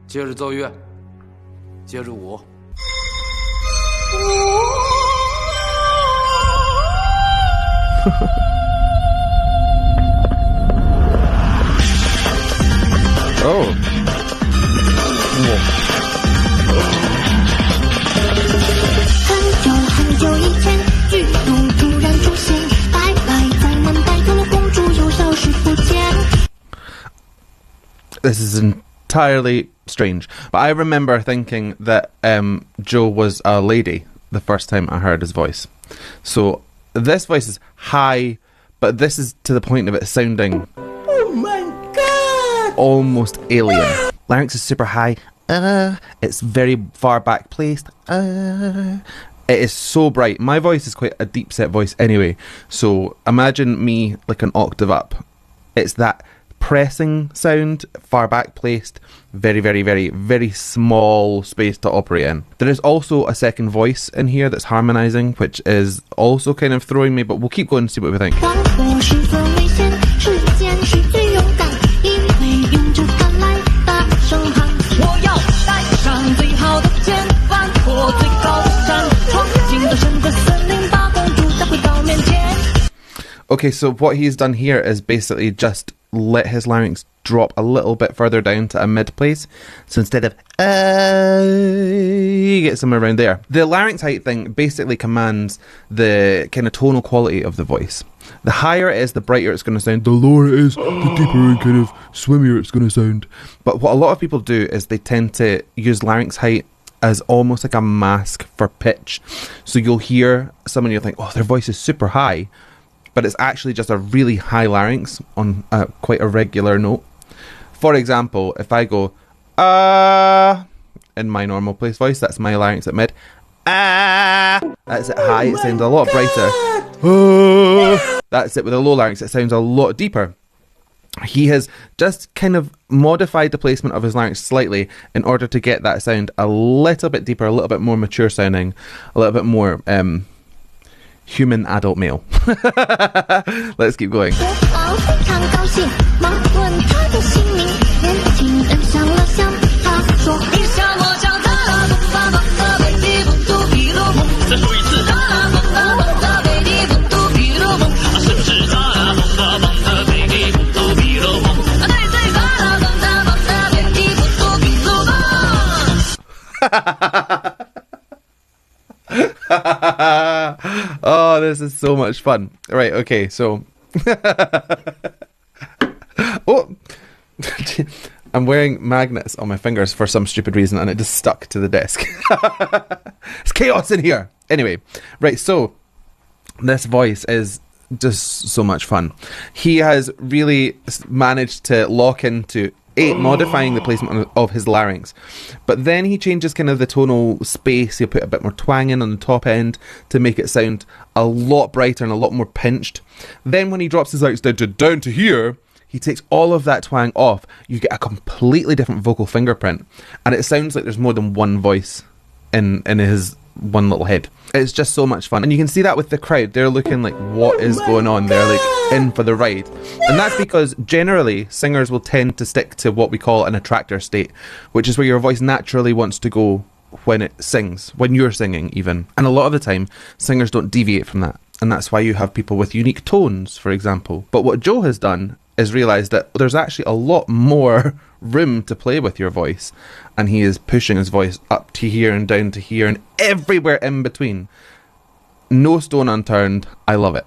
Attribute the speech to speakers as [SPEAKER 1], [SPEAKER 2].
[SPEAKER 1] 接着奏乐，接着舞。
[SPEAKER 2] Oh. This is entirely strange, but I remember thinking that Joe was a lady the first time I heard his voice. So this voice is high, but this is to the point of it sounding, oh my god, almost alien. Larynx is super high. It's very far back placed. It is so bright. My voice is quite a deep set voice anyway, so imagine me like an octave up. It's that pressing sound, far back placed, very, very, very, very small space to operate in. There is also a second voice in here that's harmonising, which is also kind of throwing me, but we'll keep going and see what we think. Okay, so what he's done here is basically just let his larynx drop a little bit further down to a mid place. So instead of you get somewhere around there. The larynx height thing basically commands the kind of tonal quality of the voice. The higher it is, the brighter it's going to sound. The lower it is, the deeper and kind of swimmier it's going to sound. But what a lot of people do is they tend to use larynx height as almost like a mask for pitch. So you'll hear someone, you'll think, oh, their voice is super high, but it's actually just a really high larynx on quite a regular note. For example, if I go in my normal place voice, that's my larynx at mid. That's at high, it sounds a lot brighter. That's it with a low larynx, it sounds a lot deeper. He has just kind of modified the placement of his larynx slightly in order to get that sound a little bit deeper, a little bit more mature sounding, a little bit more human adult male. Let's keep going. Oh, this is so much fun. Right, okay, so oh, I'm wearing magnets on my fingers for some stupid reason, and it just stuck to the desk. It's chaos in here. Anyway, right, so this voice is just so much fun. He has really managed to lock into modifying the placement of his larynx, but then he changes kind of the tonal space. He'll put a bit more twang in on the top end to make it sound a lot brighter and a lot more pinched. Then when he drops his larynx down to here, he takes all of that twang off. You get a completely different vocal fingerprint, and it sounds like there's more than one voice in his one little head. It's just so much fun, and you can see that with the crowd. They're looking like, what is going on? They're like in for the ride, and that's because generally singers will tend to stick to what we call an attractor state, which is where your voice naturally wants to go when it sings, when you're singing even. And a lot of the time singers don't deviate from that, and that's why you have people with unique tones, for example. But what Joe has done is realised that there's actually a lot more room to play with your voice, and he is pushing his voice up to here and down to here and everywhere in between. No stone unturned. I love it.